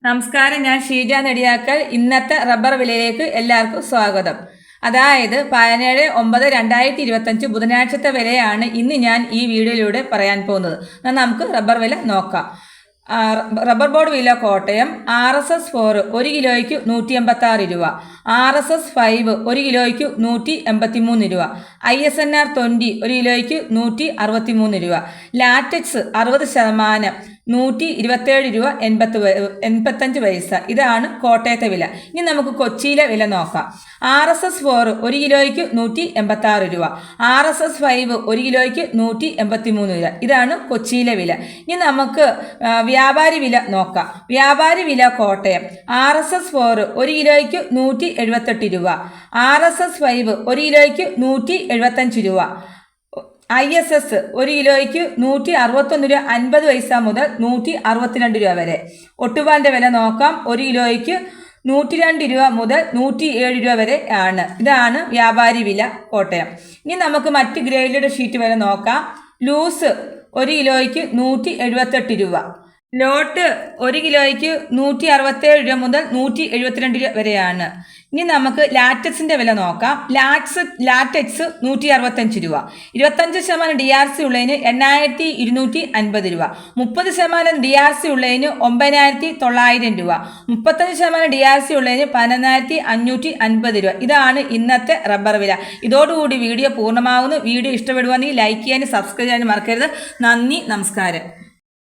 നമസ്കാരം, ഞാൻ ഷീജ നെടിയാക്കൽ. ഇന്നത്തെ റബ്ബർ വിലയിലേക്ക് എല്ലാവർക്കും സ്വാഗതം. അതായത് 17/9/2025 ബുധനാഴ്ചത്തെ വിലയാണ് ഇന്ന് ഞാൻ ഈ വീഡിയോയിലൂടെ പറയാൻ പോകുന്നത്. എന്നാൽ നമുക്ക് റബ്ബർ വില നോക്കാം. റബ്ബർ ബോർഡ് വില കോട്ടയം RSS 4 1 കിലോയ്ക്ക് 186 രൂപ, RSS 5 1 കിലോയ്ക്ക് 183 രൂപ, ISNR 20 1 കിലോയ്ക്ക് 163 രൂപ, ലാറ്റക്സ് 60% 127 രൂപ 85 പൈസ. ഇതാണ് കോട്ടയത്തെ വില. ഇനി നമുക്ക് കൊച്ചിയിലെ വില നോക്കാം. RSS 4 1 കിലോയ്ക്ക് 186 രൂപ, RSS 5 1 കിലോയ്ക്ക് 183 രൂപ. ഇതാണ് കൊച്ചിയിലെ വില. ഇനി നമുക്ക് വ്യാപാരി വില നോക്കാം. വ്യാപാരി വില കോട്ടയം RSS 4 1 കിലോയ്ക്ക് 178 രൂപ, RSS 5 1 കിലോയ്ക്ക് 175 രൂപ, ISS 1 കിലോയ്ക്ക് 161 രൂപ 50 പൈസ മുതൽ 162 രൂപ വരെ. ഒട്ടുപാലിൻ്റെ വില നോക്കാം. 1 കിലോയ്ക്ക് 102 രൂപ മുതൽ 107 രൂപ വരെ ആണ്. ഇതാണ് വ്യാപാരി വില കോട്ടയം. ഇനി നമുക്ക് മറ്റ് ഗ്രേഡഡ് ഷീറ്റ് വില നോക്കാം. ലൂസ് 1 കിലോയ്ക്ക് 178 രൂപ, ലോട്ട് 1 കിലോയ്ക്ക് 167 രൂപ മുതൽ 172 രൂപ വരെയാണ്. ഇനി നമുക്ക് ലാറ്റക്സിൻ്റെ വില നോക്കാം. ലാറ്റക്സ് 165 രൂപ, 25% DRC ഉള്ളതിന് 8250 രൂപ, 30% DRC ഉള്ളതിന് 9900 രൂപ, 35% DRC ഉള്ളതിന് 11550 രൂപ. ഇതാണ് ഇന്നത്തെ റബ്ബർ വില. ഇതോടുകൂടി വീഡിയോ പൂർണ്ണമാകുന്നു. വീഡിയോ ഇഷ്ടപ്പെടുവാണെങ്കിൽ ലൈക്ക് ചെയ്യാനും സബ്സ്ക്രൈബ് ചെയ്യാനും മറക്കരുത്. നന്ദി, നമസ്കാരം.